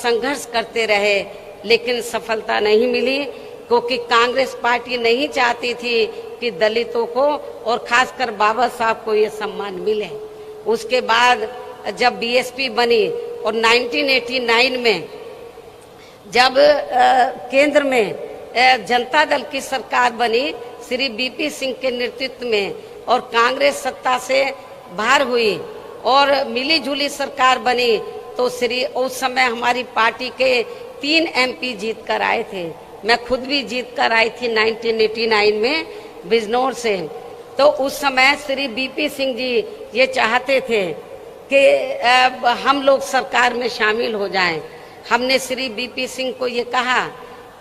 संघर्ष करते रहे, लेकिन सफलता नहीं मिली, क्योंकि कांग्रेस पार्टी नहीं चाहती थी कि दलितों को और खासकर बाबा साहब को ये सम्मान मिले। उसके बाद जब बीएसपी बनी और 1989 में जब केंद्र में जनता दल की सरकार बनी श्री बीपी सिंह के नेतृत्व में, और कांग्रेस सत्ता से बाहर हुई और मिली जुली सरकार बनी, तो उस समय हमारी पार्टी के 3 एमपी जीत कर आए थे। मैं खुद भी जीत कर आई थी 1989 में बिजनौर से। तो उस समय श्री बीपी सिंह जी ये चाहते थे कि हम लोग सरकार में शामिल हो जाएं। हमने श्री बीपी सिंह को ये कहा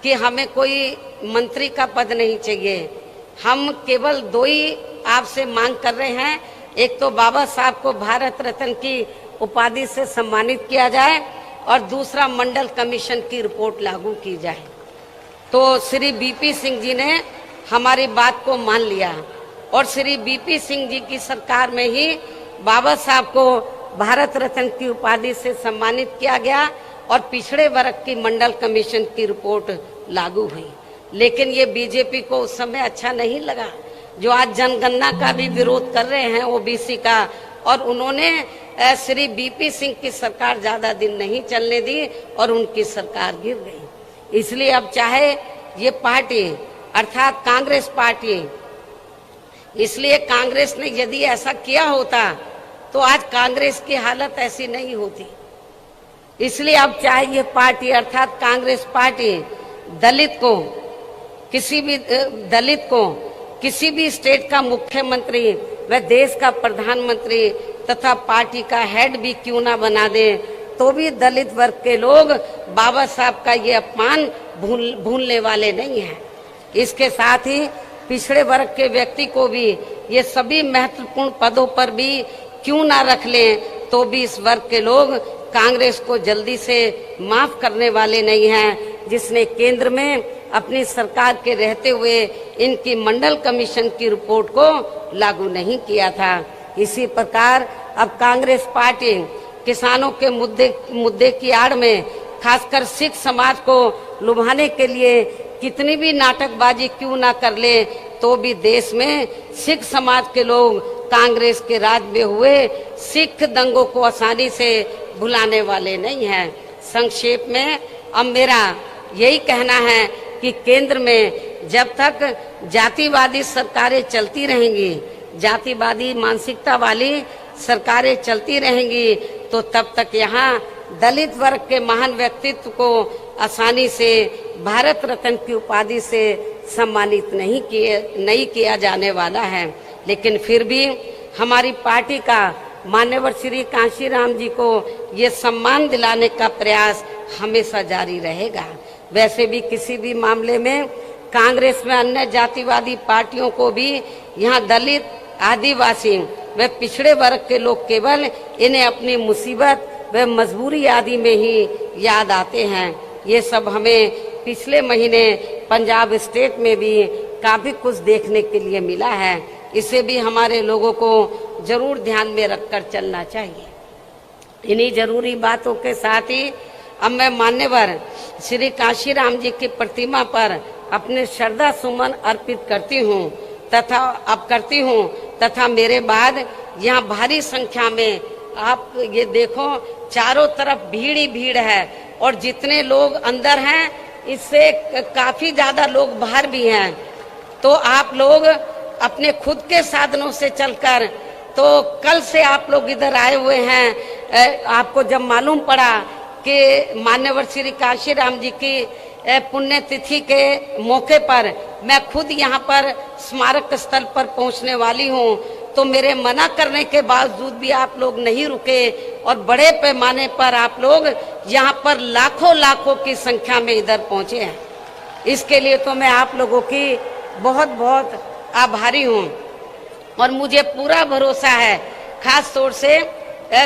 कि हमें कोई मंत्री का पद नहीं चाहिए, हम केवल 2 ही आपसे मांग कर रहे हैं। एक तो बाबा साहब को भारत रत्न की उपाधि से सम्मानित किया जाए, और दूसरा मंडल कमीशन की रिपोर्ट लागू की जाए। तो श्री बीपी सिंह जी ने हमारी बात को मान लिया, और श्री बीपी सिंह जी की सरकार में ही बाबा साहब को भारत रत्न की उपाधि से सम्मानित किया गया, और पिछड़े वर्ग की मंडल कमीशन की रिपोर्ट लागू हुई। लेकिन ये बीजेपी को उस समय अच्छा नहीं लगा, जो आज जनगणना का भी विरोध कर रहे हैं ओबीसी का, और उन्होंने श्री बीपी सिंह की सरकार ज्यादा दिन नहीं चलने दी और उनकी सरकार गिर गई। इसलिए अब चाहे ये पार्टी अर्थात कांग्रेस पार्टी, इसलिए कांग्रेस ने यदि ऐसा किया होता तो आज कांग्रेस की हालत ऐसी नहीं होती। इसलिए अब चाहे ये पार्टी अर्थात कांग्रेस पार्टी दलित को किसी भी स्टेट का मुख्यमंत्री व देश का प्रधानमंत्री तथा पार्टी का हेड भी क्यों ना बना दे, तो भी दलित वर्ग के लोग बाबा साहब का ये अपमान भूलने वाले नहीं हैं। इसके साथ ही पिछड़े वर्ग के व्यक्ति को भी ये सभी महत्वपूर्ण पदों पर भी क्यों ना रख लें, तो भी इस वर्ग के लोग कांग्रेस को जल्दी से माफ करने वाले नहीं हैं, जिसने केंद्र में अपनी सरकार के रहते हुए इनकी मंडल कमीशन की रिपोर्ट को लागू नहीं किया था। इसी प्रकार अब कांग्रेस पार्टी किसानों के मुद्दे की आड़ में खासकर सिख समाज को लुभाने के लिए कितनी भी नाटकबाजी क्यों ना कर ले, तो भी देश में सिख समाज के लोग कांग्रेस के राज में हुए सिख दंगों को आसानी से भुलाने वाले नहीं हैं। संक्षेप में अब मेरा यही कहना है कि केंद्र में जब तक जातिवादी सरकारें चलती रहेंगी, जातिवादी मानसिकता वाली सरकारें चलती रहेंगी, तो तब तक यहाँ दलित वर्ग के महान व्यक्तित्व को आसानी से भारत रत्न की उपाधि से सम्मानित नहीं किया जाने वाला है। लेकिन फिर भी हमारी पार्टी का मान्यवर श्री कांशीराम जी को ये सम्मान दिलाने का प्रयास हमेशा जारी रहेगा। वैसे भी किसी भी मामले में कांग्रेस में अन्य जातिवादी पार्टियों को भी यहाँ दलित, आदिवासी व पिछड़े वर्ग के लोग केवल इन्हें अपनी मुसीबत व मजबूरी आदि में ही याद आते हैं। ये सब हमें पिछले महीने पंजाब स्टेट में भी काफी कुछ देखने के लिए मिला है। इसे भी हमारे लोगों को जरूर ध्यान में रखकर चलना चाहिए। इन्हीं जरूरी बातों के साथ ही अब मैं मान्यवर श्री कांशीराम जी की प्रतिमा पर अपने श्रद्धा सुमन अर्पित करती हूँ तथा मेरे बाद यहाँ भारी संख्या में आप ये देखो चारों तरफ भीड़ ही भीड़ है, और जितने लोग अंदर हैं इससे काफी ज्यादा लोग बाहर भी हैं। तो आप लोग अपने खुद के साधनों से चलकर, तो कल से आप लोग इधर आए हुए हैं। आपको जब मालूम पड़ा कि मान्यवर श्री कांशीराम जी की पुण्यतिथि के मौके पर मैं खुद यहाँ पर स्मारक स्थल पर पहुँचने वाली हूँ, तो मेरे मना करने के बावजूद भी आप लोग नहीं रुके और बड़े पैमाने पर आप लोग यहाँ पर लाखों की संख्या में इधर पहुँचे हैं। इसके लिए तो मैं आप लोगों की बहुत बहुत आभारी हूँ। और मुझे पूरा भरोसा है, खास तौर से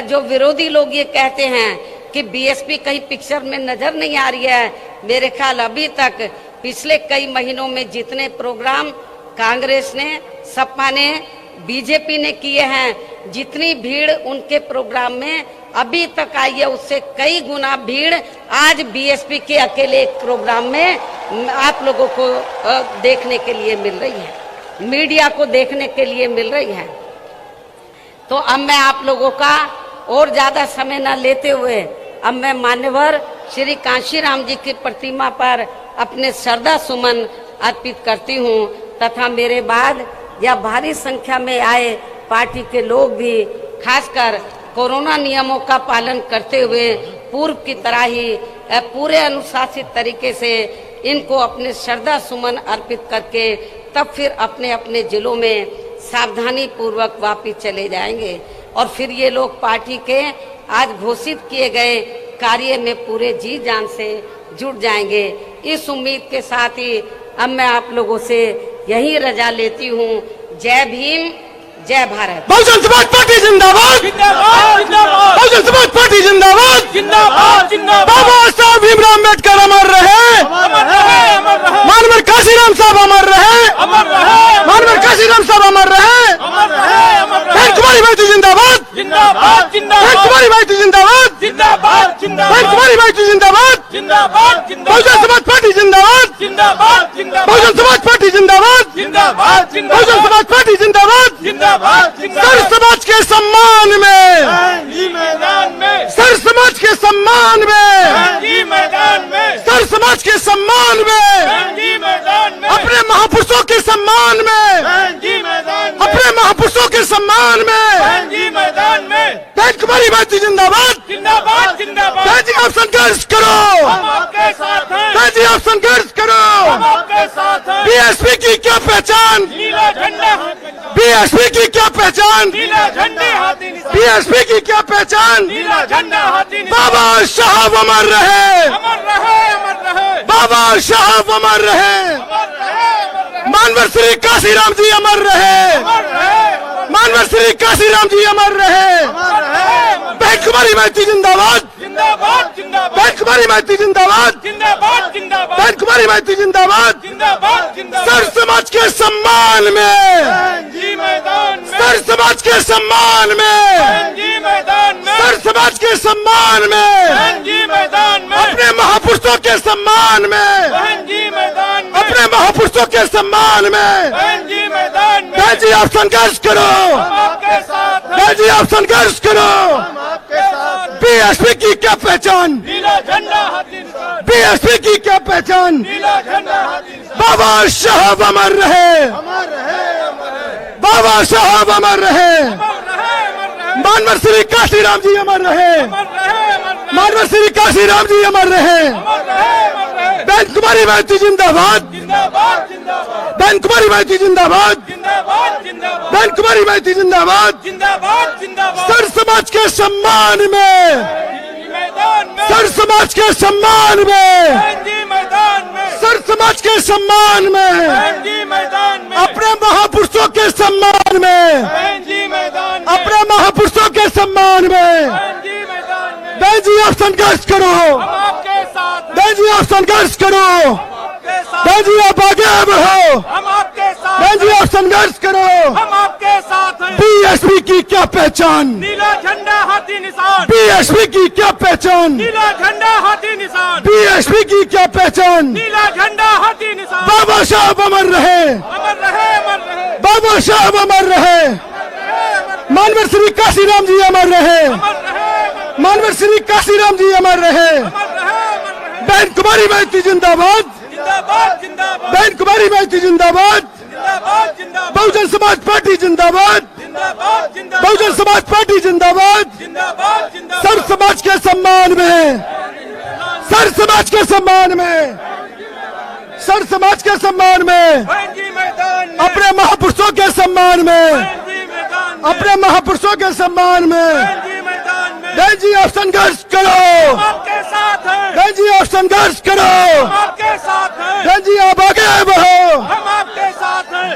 जो विरोधी लोग ये कहते हैं कि बीएसपी कहीं पिक्चर में नजर नहीं आ रही है, मेरे ख्याल अभी तक पिछले कई महीनों में जितने प्रोग्राम कांग्रेस ने, सपा ने, बीजेपी ने किए हैं, जितनी भीड़ उनके प्रोग्राम में अभी तक आई है उससे कई गुना भीड़ आज बीएसपी के अकेले एक प्रोग्राम में आप लोगों को देखने के लिए मिल रही है, मीडिया को देखने के लिए मिल रही है। तो अब मैं आप लोगों का और ज्यादा समय न लेते हुए अब मैं मान्यवर श्री कांशीराम जी की प्रतिमा पर अपने श्रद्धा सुमन अर्पित करती हूँ तथा मेरे बाद यह भारी संख्या में आए पार्टी के लोग भी खासकर कोरोना नियमों का पालन करते हुए पूर्व की तरह ही पूरे अनुशासित तरीके से इनको अपने श्रद्धा सुमन अर्पित करके तब फिर अपने अपने जिलों में सावधानी पूर्वक वापिस चले जाएंगे और फिर ये लोग पार्टी के आज घोषित किए गए कार्य में पूरे जी जान से जुट जाएंगे। इस उम्मीद के साथ ही अब मैं आप लोगों से यही रजा लेती हूँ। जय भीम, जय भारत। बहुजन समाज पार्टी जिंदाबाद, बहुजन समाज पार्टी जिंदाबाद, बाबा साहब भीमराव अम्बेडकर अमर रहे, मानवर काशीराम साहब अमर रहे, मानवर काशीराम साहब अमर रहे। कुमारी भाई जिंदाबाद, कुमारी भाई जिंदाबाद, कुमारी भाई जिंदाबाद, बहुजन समाज पार्टी जिंदाबाद, बहुजन समाज पार्टी जिंदाबाद, बहुजन समाज पार्टी जिंदाबाद। सर समाज के सम्मान में, सर समाज के सम्मान में, सर समाज के सम्मान में, अपने महापुरुषों के सम्मान में, अपने महापुरुषों के सम्मान में कुमारी भाई जिंदाबाद, जी आप संघर्ष करो, जी आप संघर्ष करो। बीएसपी की क्या पहचान, बीएसपी की क्या पहचान, बीएसपी की क्या पहचान। बाबा साहब अमर रहे, बाबा साहब अमर रहे, मानवर श्री काशीराम जी अमर रहे, मानवर श्री काशीराम जी अमर रहे। बहन कुमारी माइती जिंदाबाद, बहन कुमारी माइती जिंदाबाद, बहन कुमारी माइती जिंदाबाद। सर समाज के सम्मान में, सर समाज के सम्मान में, सर समाज के सम्मान में, अपने महापुरुषों के सम्मान में, अपने महापुरुषों के सम्मान में बहन जी आप संघर्ष करो, बहन जी आप संघर्ष करो। बीएसपी की क्या पहचान, बीएसपी की क्या पहचान। बाबा साहब अमर रहे, बाबा साहब अमर रहे, मानवर श्री काशीराम जी अमर रहे, मानवर श्री काशीराम जी अमर रहे। बहन कुमारी माइती जिंदाबाद, बहन कुमारी माइती जिंदाबाद, बहन कुमारी माइती जिंदाबाद। सर समाज के सम्मान में, सर समाज के सम्मान में, सर समाज के सम्मान में, अपने महापुरुषों के सम्मान में, अपने महापुरुषों के सम्मान में बहन जी आप संघर्ष करो, बहन जी आप संघर्ष करो, बहन जी आप आगे बढ़ो, बहन जी आप संघर्ष करो। बीएसपी की क्या पहचान, नीला झंडा हाथी निशान, बीएसपी की क्या पहचान, नीला झंडा हाथी निशान, बीएसपी की क्या पहचान। नीला झंडा हाथी निशान। बाबा साहब अमर रहे, अमर रहे, अमर रहे, बाबा साहब अमर रहे, मानवर श्री काशीराम जी अमर रहे, मानवर श्री काशीराम जी अमर रहे। बहन कुमारी माइती जिंदाबाद, बहन कुमारी माइती जिंदाबाद, बहुजन समाज पार्टी जिंदाबाद, बहुजन समाज पार्टी जिंदाबाद। सर समाज के सम्मान में, सर समाज के सम्मान में, सर समाज के सम्मान में, अपने महापुरुषों के सम्मान में, अपने महापुरुषों के सम्मान में बहन जी आप संघर्ष करो, बहन जी आप संघर्ष करो, बहन जी आप आगे बढ़ो।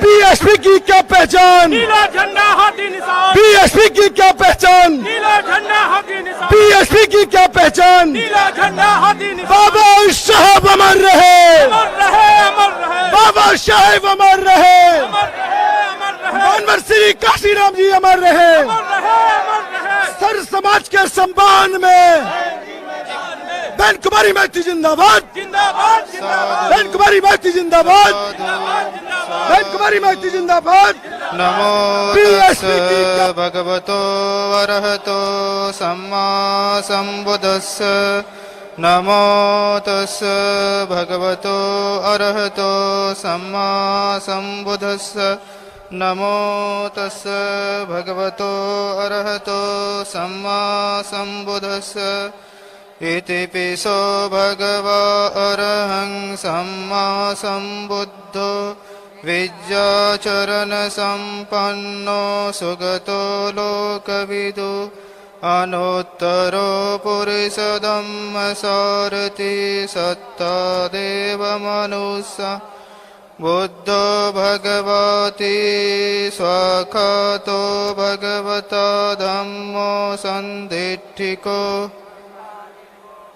बीएसपी की क्या पहचान, नीला झंडा हाथी निशान, बीएसपी की क्या पहचान, नीला झंडा हाथी निशान, बीएसपी की क्या पहचान। नीला झंडा हाथी निशान। बाबा साहब अमर रहे, अमर रहे, अमर रहे, बाबा साहब अमर रहे, अमर रहे, अमर रहे। मानवर श्री श्री काशीराम जी अमर रहे। अमर रहे, अमर रहे। सर समाज के सम्मान में बहन कुमारी मैती जिंदाबाद, जिंदाबाद, जिंदाबाद। बहन कुमारी मैती जिंदाबाद, बहन कुमारी मैती जिंदाबाद। नमो BSP तस् भगवतो अरहतो सम्मा सम्बुद्धस्स। नमो तस् भगवतो अरहतो सम्मा सम्बुद्धस्स। नमो तस् भगवतो अरहतो सम्मा सम्बुद्धस्स। इति पिसो भगवा अरहं सम्मा सम्बुद्धो विद्याचरण संपन्नो सुगतो लोकविदु। अनुत्तरो पुरुषधम्म सारथि सत्ता देव मनुष्य। बुद्धो भगवती स्वाखातो भगवता धम्मो सन्दिट्ठिको।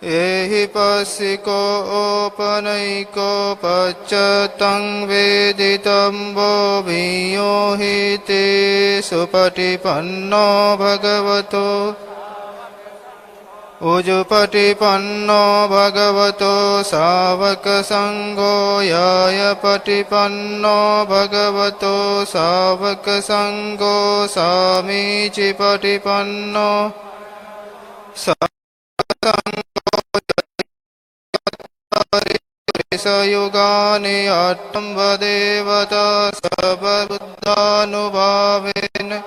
एहि पस्सिको ओपनैको पच्चतं वेदितं वो भियो हि ते सुपटिपन्नो भगवतो। उजुपटिपन्नो भगवतो सावकसङ्घो यायपटिपन्नो भगवतो सावकसङ्घो सामीचिपटिपन्नो युगानि अट्टम्बदेवता सर्वबुद्धानुभावेन।